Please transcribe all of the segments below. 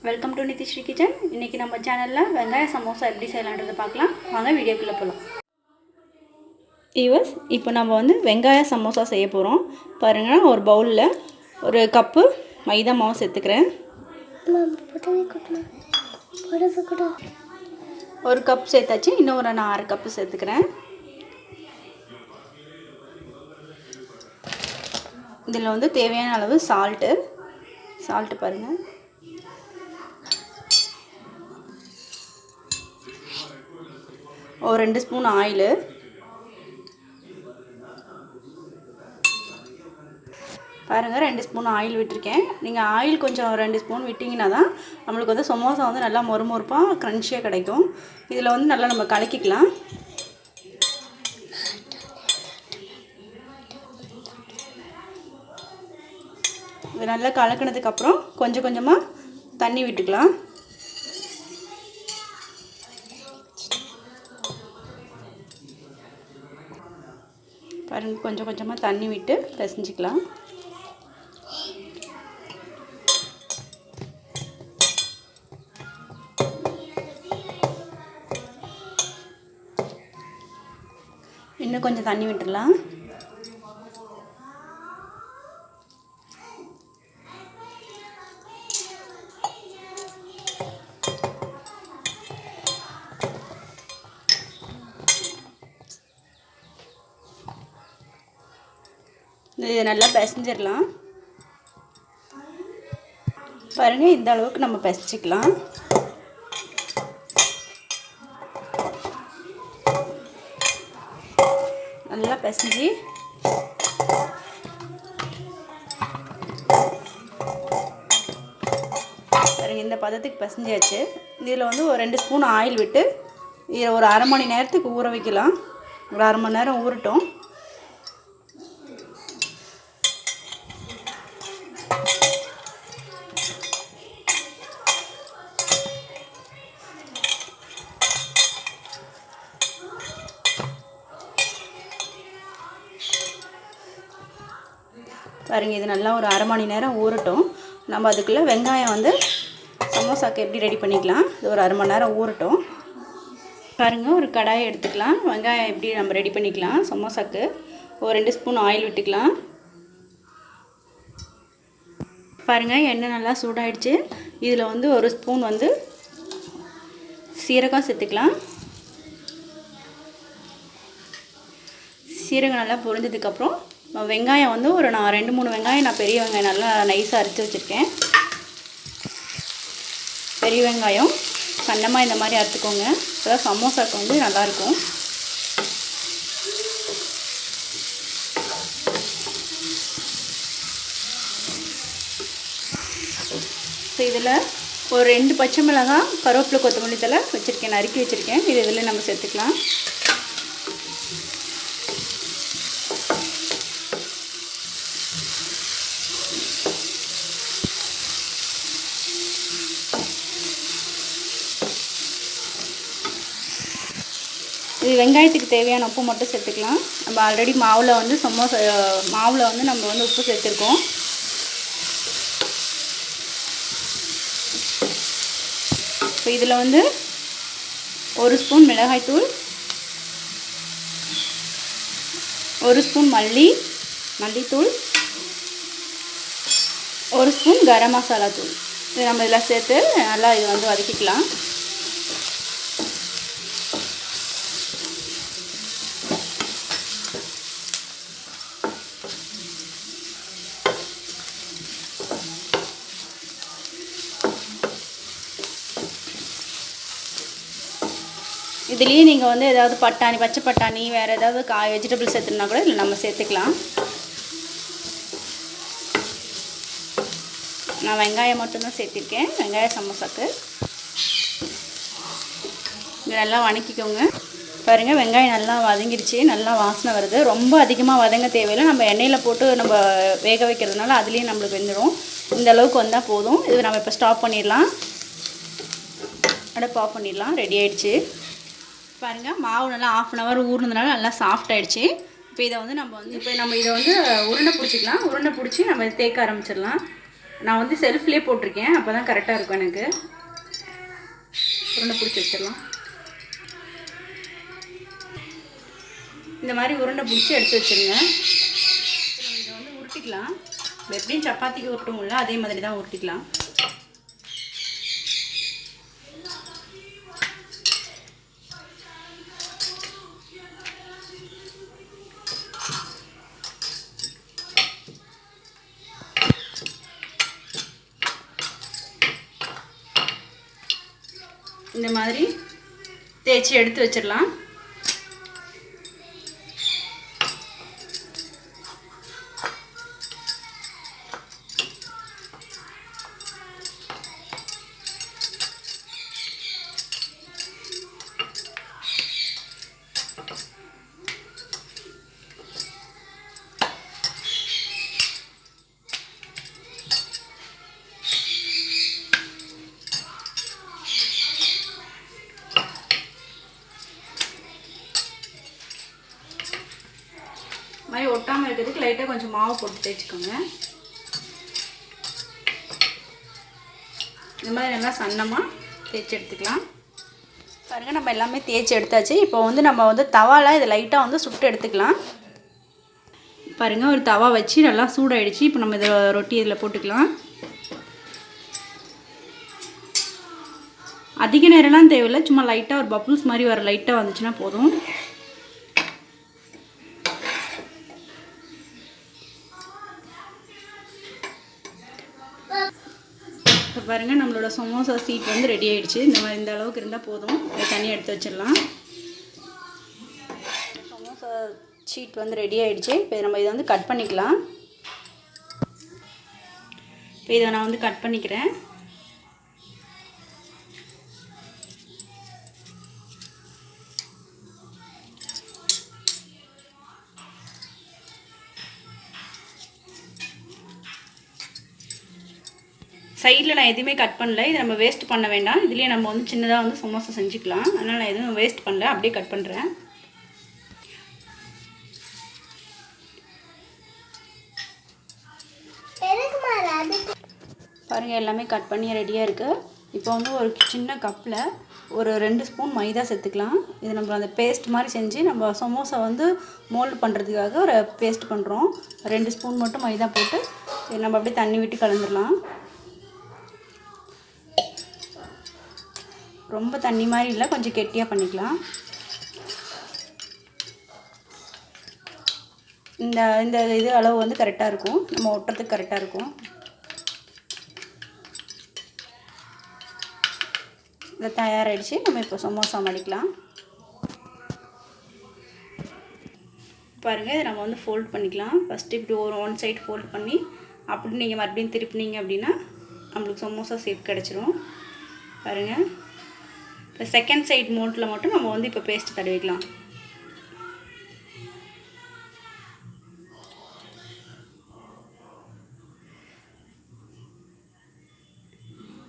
Welcome to Nidhishree kitchen. இன்றைக்கி நம்ம சேனலில் வெங்காய சமோசா எப்படி செய்யலான்றதை பார்க்கலாம். வாங்க வீடியோக்குள்ளே போகலாம். இப்போ நம்ம வெங்காய சமோசா செய்ய போகிறோம். பாருங்கள், ஒரு பவுலில் ஒரு கப்பு மைதா மாவு சேர்த்துக்கிறேன். ஒரு கப் சேர்த்தாச்சு. இன்னும் ஒரு 6 கப்பு சேர்த்துக்கிறேன். இதில் தேவையான அளவு சால்ட்டு பாருங்கள். ஒரு 2 ஸ்பூன் ஆயிலு, பாருங்கள் 2 ஸ்பூன் ஆயில் விட்டுருக்கேன். நீங்கள் ஆயில் கொஞ்சம் 2 ஸ்பூன் விட்டிங்கன்னா தான் நம்மளுக்கு சமோசா நல்லா மொறுமொறுப்பாக க்ரன்ச்சியாக கிடைக்கும். இதில் நல்லா நம்ம கலக்கிக்கலாம். இது நல்லா கலக்கினதுக்கப்புறம் கொஞ்சம் கொஞ்சமாக தண்ணி விட்டுக்கலாம். பாருங்கள், கொஞ்சம் கொஞ்சமாக தண்ணி விட்டு பிசைஞ்சிக்கலாம். இன்னும் கொஞ்சம் தண்ணி விட்டுடலாம். இது நல்லா பிசைஞ்சிடலாம். பாருங்கள், இந்த அளவுக்கு நம்ம பிசைச்சிக்கலாம். நல்லா பிசைஞ்சி பாருங்கள், இந்த பதத்துக்கு பிசைஞ்சாச்சு. இதில் ஒரு 2 ஸ்பூன் ஆயில் விட்டு இதை ஒரு அரை மணி நேரத்துக்கு ஊற வைக்கலாம். ஒரு அரை மணி நேரம் ஊறட்டும். பாருங்கள், இது நல்லா ஒரு அரை மணி நேரம் ஊறட்டும். நம்ம அதுக்குள்ளே வெங்காயம் சமோசாக்கு எப்படி ரெடி பண்ணிக்கலாம். இது ஒரு அரை மணி நேரம் ஊறட்டும். பாருங்கள், ஒரு கடாயை எடுத்துக்கலாம். வெங்காயம் எப்படி நம்ம ரெடி பண்ணிக்கலாம் சமோசாக்கு. ஒரு 2 ஸ்பூன் ஆயில் விட்டுக்கலாம். பாருங்கள், எண்ணெய் நல்லா சூடாயிடுச்சு. இதில் ஒரு ஸ்பூன் சீரகம் சேர்த்துக்கலாம். சீரகம் நல்லா பொரிஞ்சதுக்கப்புறம் வெங்காயம் ஒரு 2-3 வெங்காயம், நான் பெரிய வெங்காயம் நல்லா நைஸாக அரைச்சி வச்சுருக்கேன். பெரிய வெங்காயம் சன்னமாக இந்த மாதிரி அரைச்சிக்கோங்க. அதான் சமோசாவுக்கு நல்லாயிருக்கும். ஸோ இதில் ஒரு 2 பச்சை மிளகாய், கருவேப்பிலை, கொத்தமல்லி தழை வச்சுருக்கேன், நறுக்கி வச்சுருக்கேன். இதில் நம்ம சேர்த்துக்கலாம். இது வெங்காயத்துக்கு தேவையான உப்பு மட்டும் சேர்த்துக்கலாம். நம்ம ஆல்ரெடி மாவில் சமோசா மாவில் நம்ம உப்பு சேர்த்துருக்கோம். இப்போ இதில் 1 ஸ்பூன் மிளகாய்த்தூள், 1 ஸ்பூன் மல்லித்தூள், 1 ஸ்பூன் கரம் மசாலா தூள். இது நம்ம இதெல்லாம் சேர்த்து நல்லா இது வதக்கிக்கலாம். இதுலேயே நீங்கள் ஏதாவது பட்டாணி, பச்சை பட்டாணி, வேறு ஏதாவது வெஜிடபிள்ஸ் சேர்த்துனா கூட இதில் நம்ம சேர்த்துக்கலாம். நான் வெங்காயம் மட்டும்தான் சேர்த்திருக்கேன் வெங்காய சமோசாக்கு. இது நல்லா வதக்கிக்கோங்க. பாருங்கள், வெங்காயம் நல்லா வதங்கிடுச்சு, நல்லா வாசனை வருது. ரொம்ப அதிகமாக வதங்க தேவையில்லை. நம்ம எண்ணெயில் போட்டு நம்ம வேக வைக்கிறதுனால அதுலேயும் நம்மளுக்கு வெந்துடும். இந்த அளவுக்கு வந்தால் போதும். இது நம்ம இப்போ ஸ்டாப் பண்ணிடலாம். அடுப்பு ஆஃப் பண்ணிடலாம். ரெடி ஆகிடுச்சு. பாருங்கள், மாவு நல்லா 1/2 அன் ஹவர் ஊறினதுனால நல்லா சாஃப்ட் ஆகிடுச்சு. இப்போ இதை நம்ம இதை உருண்டை பிடிச்சிக்கலாம். உருண்டை பிடிச்சி நம்ம தேய்க்க ஆரம்பிச்சிடலாம். நான் வந்து செல்ஃப்லேயே போட்டிருக்கேன், அப்போ தான் கரெக்டாக இருக்கும் எனக்கு. உருண்டை பிடிச்சி வச்சிடலாம். இந்த மாதிரி உருண்டை பிடிச்சி எடுத்து வச்சுருங்க. இதை வந்து உருட்டிக்கலாம். எப்படியும் சப்பாத்திக்கு உருட்டுவோம்ல, அதே மாதிரி தான் உருட்டிக்கலாம். இந்த மாதிரி தேய்ச்சி எடுத்து வச்சிடலாம். மாதிரி ஒட்டாமல் இருக்கிறதுக்கு லைட்டாக கொஞ்சம் மாவு போட்டு தேய்ச்சிக்கோங்க. இந்த மாதிரி நல்லா சன்னமாக தேய்ச்சி எடுத்துக்கலாம். பாருங்கள், நம்ம எல்லாமே தேய்ச்சி எடுத்தாச்சு. இப்போ வந்து நம்ம வந்து தவாவில் இதை லைட்டாக வந்து சுட்டு எடுத்துக்கலாம். பாருங்கள், ஒரு தவா வச்சு நல்லா சூடாயிடுச்சு. இப்போ நம்ம இதை ரொட்டி இதில் போட்டுக்கலாம். அதிக நேரம்லாம் தேவையில்லை, சும்மா லைட்டாக ஒரு பப்புள்ஸ் மாதிரி வர லைட்டாக வந்துச்சுன்னா போதும். இப்போ பாருங்கள், நம்மளோட சமோசா சீட் வந்து ரெடி ஆகிடுச்சு. இந்த மாதிரி இந்த அளவுக்கு இருந்தால் போதும். இதை தனியாக எடுத்து வச்சிடலாம். சமோசா ஷீட் வந்து ரெடி ஆகிடுச்சு. இப்போ நம்ம இதை வந்து கட் பண்ணிக்கலாம். இப்போ இதை நான் வந்து கட் பண்ணிக்கிறேன். சைடில் நான் எதுவுமே கட் பண்ணல. இதை நம்ம வேஸ்ட் பண்ண வேண்டாம். இதுலேயே நம்ம வந்து சின்னதாக வந்து சமோசா செஞ்சுக்கலாம். அதனால் நான் எதுவும் வேஸ்ட் பண்ணல, அப்படியே கட் பண்ணுறேன். பாருங்கள், எல்லாமே கட் பண்ணி ரெடியாக இருக்குது. இப்போ வந்து ஒரு சின்ன கப்பில் ஒரு 2 ஸ்பூன் மைதா சேர்த்துக்கலாம். இது நம்ம அந்த பேஸ்ட் மாதிரி செஞ்சு நம்ம சமோசா வந்து மோல்டு பண்ணுறதுக்காக ஒரு பேஸ்ட் பண்ணுறோம். 2 ஸ்பூன் மட்டும் மைதா போட்டு நம்ம அப்படியே தண்ணி விட்டு கலந்துடலாம். ரொம்ப தண்ணி மாதிரி இல்லை, கொஞ்சம் கெட்டியாக பண்ணிக்கலாம். இந்த இது அளவு வந்து கரெக்டாக இருக்கும், நம்ம ஒட்டுறதுக்கு கரெக்டாக இருக்கும். இது தயாராகிடுச்சு. நம்ம இப்போ சமோசா மடிக்கலாம். பாருங்கள், இதை நம்ம வந்து ஃபோல்ட் பண்ணிக்கலாம். ஃபஸ்ட்டு இப்படி ஒரு ஒன் சைடு ஃபோல்ட் பண்ணி அப்படி நீங்கள் மறுபடியும் திருப்பினீங்க அப்படின்னா நம்மளுக்கு சமோசா ஷேப் கிடச்சிரும். பாருங்கள், இப்போ செகண்ட் சைட் மோட்டில் மட்டும் நம்ம வந்து இப்போ பேஸ்ட் தடவிக்கலாம்.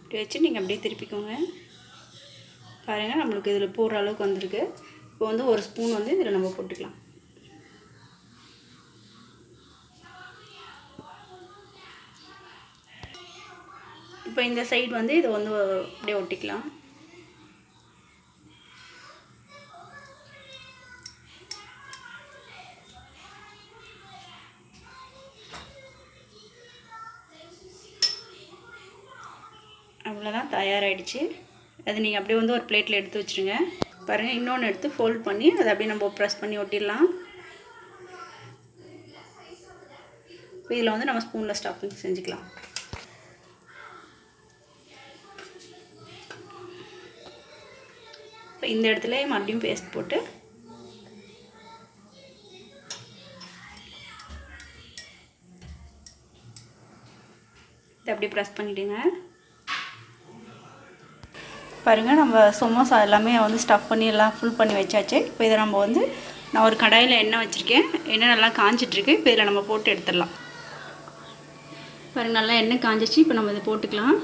இப்படி வச்சு நீங்கள் அப்படியே திருப்பிக்கோங்க. பாருங்கள், நம்மளுக்கு இதில் போடுற அளவுக்கு வந்திருக்கு. இப்போ வந்து ஒரு ஸ்பூன் வந்து இதில் நம்ம போட்டுக்கலாம். இப்போ இந்த சைடு வந்து இதை வந்து அப்படியே ஒட்டிக்கலாம். அவ்வளோதான், தயாராகிடுச்சு. அது நீங்கள் அப்படியே வந்து ஒரு பிளேட்டில் எடுத்து வச்சுருங்க. பாருங்கள், இன்னொன்று எடுத்து ஃபோல்ட் பண்ணி அதை அப்படியே நம்ம ப்ரெஸ் பண்ணி ஒட்டிடலாம். இப்போ இதில் வந்து நம்ம ஸ்பூனில் ஸ்டஃபிங் செஞ்சுக்கலாம். இப்போ இந்த இடத்துல மறுபடியும் பேஸ்ட் போட்டு இதை அப்படியே ப்ரெஸ் பண்ணிவிடுங்க. பாருங்கள், நம்ம சமோசா எல்லாமே வந்து ஸ்டஃப் பண்ணி எல்லாம் ஃபுல் பண்ணி வச்சாச்சு. இப்போ இதை நம்ம வந்து நான் ஒரு கடாயில் எண்ணெய் வச்சுருக்கேன். எண்ணெய் நல்லா காஞ்சிட்ருக்கு. இப்போ இதில் நம்ம போட்டு எடுத்துடலாம். பாருங்கள், நல்லா எண்ணெய் காஞ்சிச்சு. இப்போ நம்ம இதை போட்டுக்கலாம்.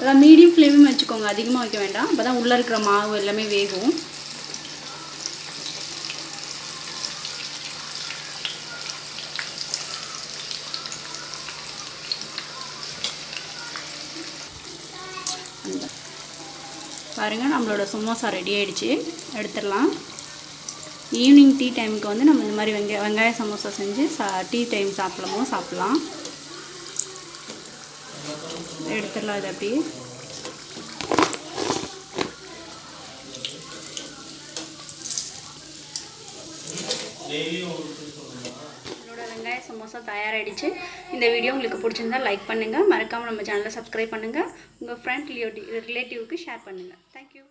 அதான் மீடியம் ஃப்ளேமும் வச்சுக்கோங்க, அதிகமாக வைக்க வேண்டாம். அப்போ தான் உள்ளே இருக்கிற மாவு எல்லாமே வேகும். பாருங்கள், நம்மளோட சமோசா ரெடி ஆகிடுச்சு. எடுத்துடலாம். ஈவினிங் டீ டைமுக்கு வந்து நம்ம இந்த மாதிரி வெங்காய சமோசா செஞ்சு டீ டைம் சாப்பிடலாம். எடுத்துடலாம். இது அப்படியே என்னோட வெங்காய சமோசா தயாராகிடுச்சு. இந்த வீடியோ உங்களுக்கு பிடிச்சிருந்தா லைக் பண்ணுங்கள், மறக்காமல் நம்ம சேனலை சப்ஸ்கிரைப் பண்ணுங்கள், உங்கள் ஃப்ரெண்ட் ரிலேட்டிவ்க்கு ஷேர் பண்ணுங்கள். தேங்க்யூ.